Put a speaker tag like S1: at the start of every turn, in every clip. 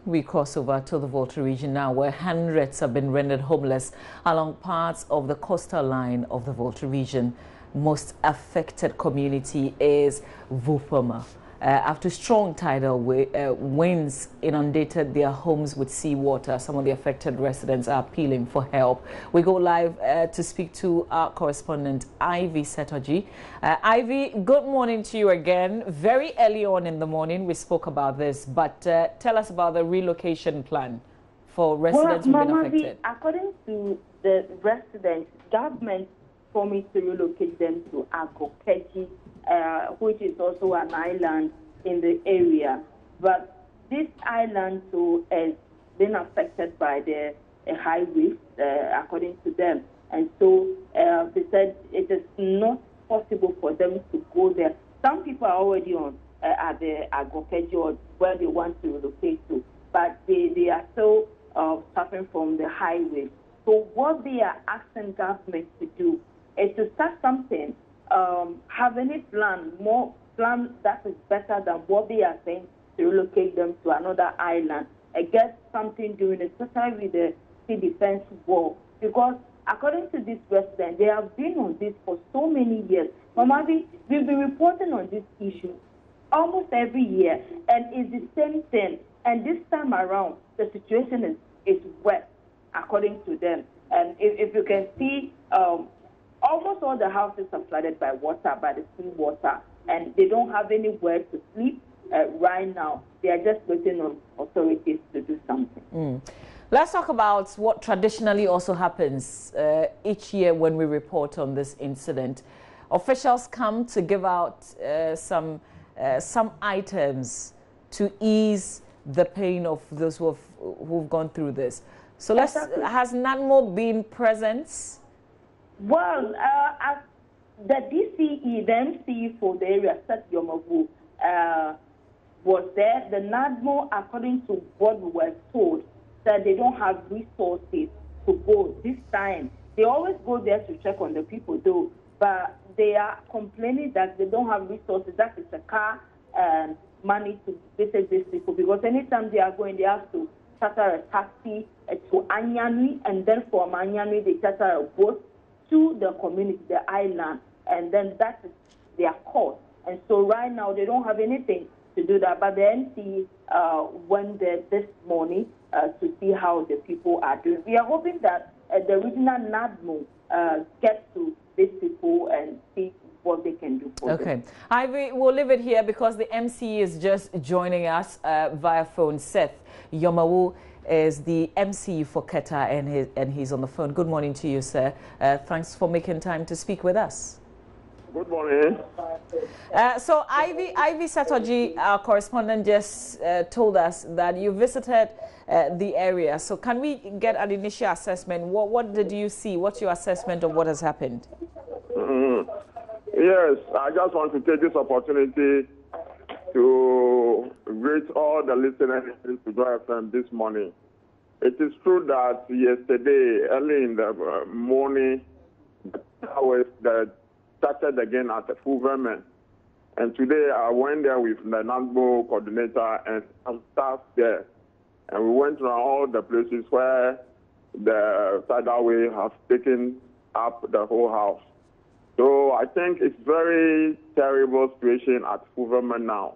S1: We cross over to the Volta region now, where hundreds have been rendered homeless along parts of the coastal line of the Volta region. Most affected community is Fuveme. After strong tidal winds inundated their homes with seawater, some of the affected residents are appealing for help. We go live to speak to our correspondent, Ivy Setoji. Ivy, good morning to you again. Very early on in the morning, we spoke about this, but tell us about the relocation plan for residents who've been affected.
S2: According to the residents, government promised to relocate them to Agokeji, which is also an island in the area. But this island too has been affected by the high waves, according to them. And so they said it is not possible for them to go there. Some people are already on at the Agokeji, or where they want to relocate to, but they are still suffering from the high waves. So what they are asking government to do is to start something, have any more plan that is better than what they are saying, to relocate them to another island and get something doing, especially with the sea defense war. Because according to this resident, they have been on this for so many years. Mama, we've been reporting on this issue almost every year, and it's the same thing. And this time around, the situation is worse, according to them. And if you can see, almost all the houses are flooded by water, by the sea water, and they don't have anywhere to sleep right now. They are just waiting on authorities to do something.
S1: Let's talk about what traditionally also happens each year when we report on this incident. Officials come to give out some items to ease the pain of those who've gone through this. So has NADMO been present?
S2: Well, as the DCE, the MCE for the area, Set Yomavu, was there. The NADMO, according to what we were told, that they don't have resources to go this time. They always go there to check on the people, though, but they are complaining that they don't have resources. That is a car and money to visit these people, because anytime they are going, they have to charter a taxi to Anyani, and then from Anyani they charter a boat to the community, the island, and then that is their cost. And so right now they don't have anything to do that. But the MC went there this morning to see how the people are doing. We are hoping that the regional NADMO gets to these people and see what they can do for them.
S1: Okay. Ivy, we'll leave it here because the MC is just joining us via phone. Seth Yomawu is the MC for Keta, and he's on the phone. Good morning to you, sir. Thanks for making time to speak with us.
S3: Good morning.
S1: So Ivy Setoji, our correspondent, just told us that you visited the area. So can we get an initial assessment? What did you see? What's your assessment of what has happened?
S3: Yes, I just want to take this opportunity to greet all the listeners to Joy FM this morning. It is true that yesterday, early in the morning, the hours that started again at the Fuveme. And today I went there with the NADMO coordinator and some staff there. And we went around all the places where the tidal wave has taken up the whole house. So I think it's very terrible situation at Fuveme now.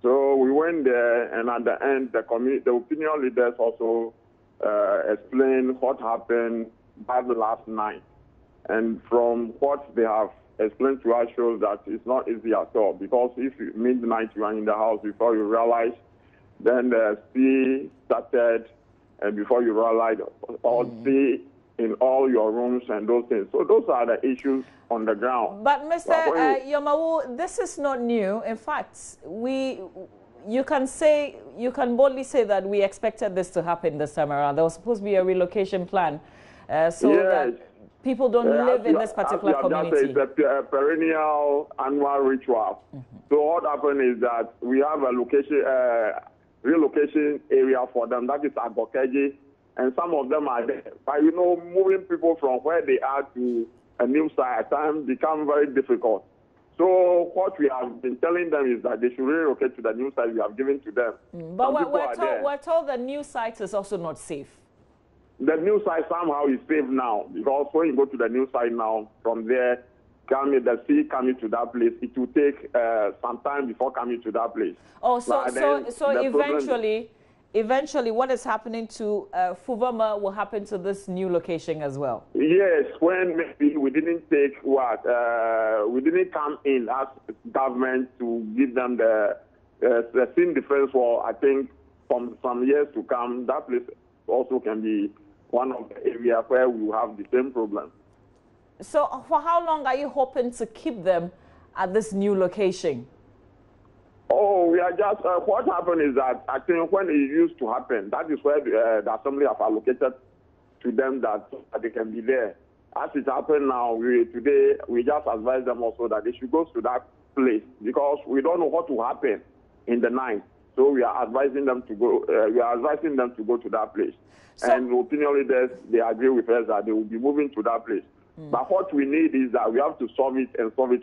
S3: So we went there, and at the end, the opinion leaders also explained what happened by the last night. And from what they have explained to us shows that it's not easy at all, because if midnight you are in the house, before you realize, then the sea started, and before you realize, all sea in all your rooms and those things. So those are the issues on the ground.
S1: But Mr. Yomawu, this is not new. In fact, you can boldly say that we expected this to happen this time around. There was supposed to be a relocation plan so that people don't live in this particular community.
S3: It's a perennial annual ritual. So what happened is that we have a relocation area for them. That is Agokeji. And some of them are there. But moving people from where they are to a new site at times become very difficult. So what we have been telling them is that they should relocate to the new site we have given to them.
S1: But we're told the new site is also not safe.
S3: The new site somehow is safe now, because when you go to the new site now, from there, the sea coming to that place, it will take some time before coming to that place.
S1: Oh, so eventually what is happening to Fuveme will happen to this new location as well?
S3: Yes, when maybe we didn't take we didn't come in as government to give them the sea defense wall. I think from some years to come, that place also can be one of the areas where we will have the same problem.
S1: So for how long are you hoping to keep them at this new location?
S3: Oh, we are just, what happened is that I think when it used to happen, that is where the assembly have allocated to them that they can be there. As it happened now, today we just advise them also that they should go to that place, because we don't know what will happen in the night. So we are advising them to go. To that place. So, and opinion leaders, they agree with us that they will be moving to that place. But what we need is that we have to solve it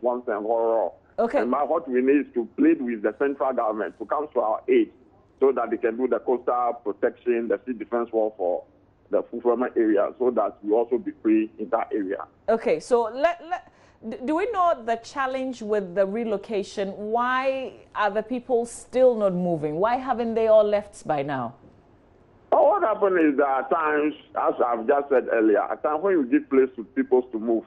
S3: once and for all.
S1: Okay.
S3: And what we need is to plead with the central government to come to our aid, so that they can do the coastal protection, the sea defense wall for the Fuveme area, so that we also be free in that area.
S1: Okay, so do we know the challenge with the relocation? Why are the people still not moving? Why haven't they all left by now?
S3: Oh, what happened is that at times, as I've just said earlier, at times when you give place to people to move,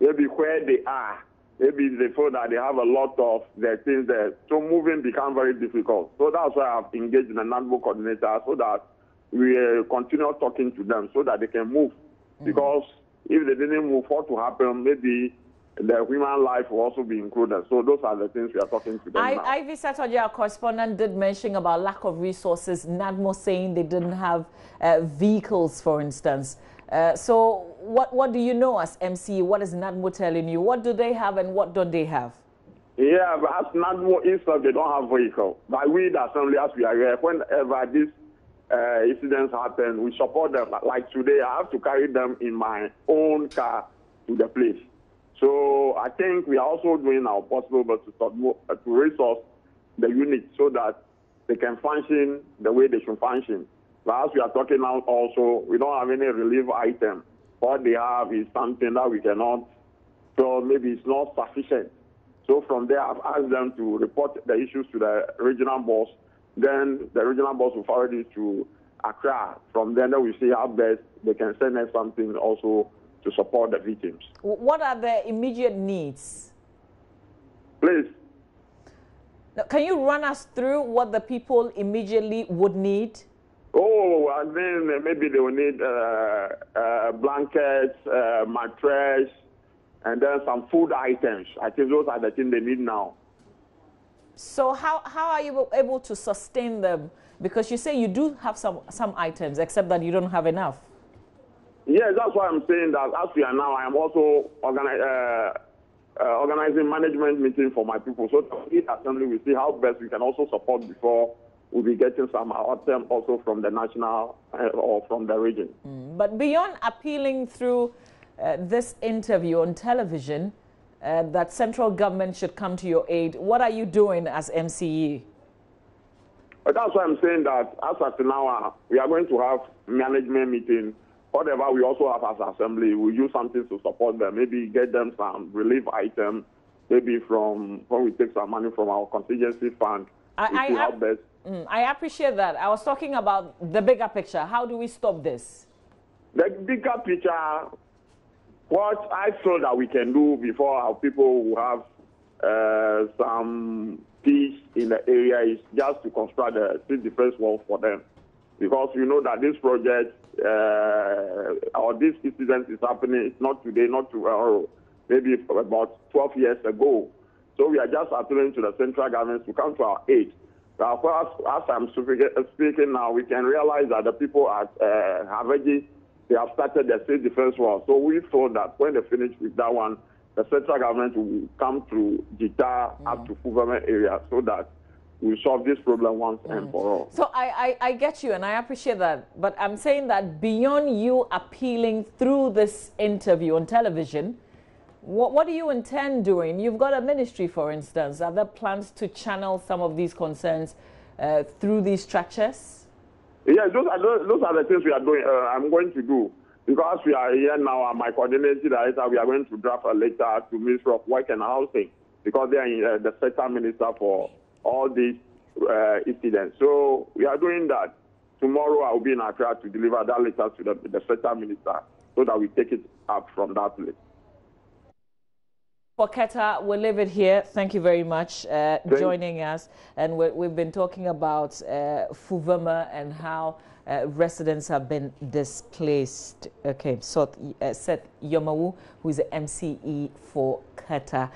S3: maybe where they are, maybe they feel that they have a lot of their things there, so moving becomes very difficult. So that's why I've engaged in a NADMO coordinator, so that we continue talking to them so that they can move. Because if they didn't move, what will happen? Maybe the human life will also be included. So those are the things we are talking to them now.
S1: Ivy Satoja, our correspondent, did mention about lack of resources. NADMO saying they didn't have vehicles, for instance. So what do you know as MCE? What is NADMO telling you? What do they have and what don't they have?
S3: Yeah, but as NADMO itself, they don't have vehicle. But we, the assembly, as we are here, whenever these incidents happen, we support them. Like today, I have to carry them in my own car to the place. So I think we are also doing our possible to resource the unit so that they can function the way they should function. But as we are talking now also, we don't have any relief item. What they have is something that we cannot, so maybe it's not sufficient. So from there, I've asked them to report the issues to the regional boss. Then the regional boss will forward it to Accra. From then we see how best they can send us something also to support the victims.
S1: What are the immediate needs?
S3: Please.
S1: Now, can you run us through what the people immediately would need?
S3: Oh, and then maybe they will need blankets, mattress, and then some food items. I think those are the things they need now.
S1: So how are you able to sustain them? Because you say you do have some items, except that you don't have enough.
S3: Yes, that's why I'm saying that as we are now, I am also organizing management meeting for my people. So in assembly, we see how best we can also support before we'll be getting some item also from the national or from the region.
S1: But beyond appealing through this interview on television, that central government should come to your aid, what are you doing as MCE?
S3: But that's why I'm saying that as of now, we are going to have management meeting. Whatever we also have as assembly, we use something to support them. Maybe get them some relief item, maybe from when we take some money from our contingency fund.
S1: I appreciate that. I was talking about the bigger picture. How do we stop this?
S3: The bigger picture, what I feel that we can do before our people will have some peace in the area is just to construct a sea defense wall for them. Because you know that this project or this incident is happening, it's not today, not tomorrow, maybe about 12 years ago. So we are just appealing to the central government to come to our aid. Of course, as I'm speaking now, we can realize that the people at Havaji, they have started the sea defense wall. So we thought that when they finish with that one, the central government will come through Jita up to Fuveme area so that we solve this problem once and for all.
S1: So I get you and I appreciate that. But I'm saying that beyond you appealing through this interview on television, What do you intend doing? You've got a ministry, for instance. Are there plans to channel some of these concerns through these structures?
S3: Yes, those are the things we are doing. I'm going to do. Because we are here now, and my coordinating director, we are going to draft a letter to Ministry of Work and Housing, because they are the sector minister for all these incidents. So we are doing that. Tomorrow I will be in Accra to deliver that letter to the sector minister so that we take it up from that place.
S1: For Keta, we'll leave it here. Thank you very much joining us. And we've been talking about Fuveme and how residents have been displaced. Okay, so Seth Yomawu, who is the MCE for Keta.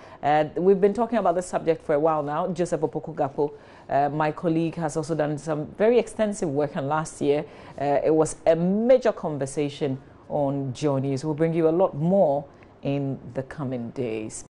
S1: We've been talking about this subject for a while now. Joseph Opoku-Gapo, my colleague, has also done some very extensive work, and last year it was a major conversation on Joe News. We'll bring you a lot more in the coming days.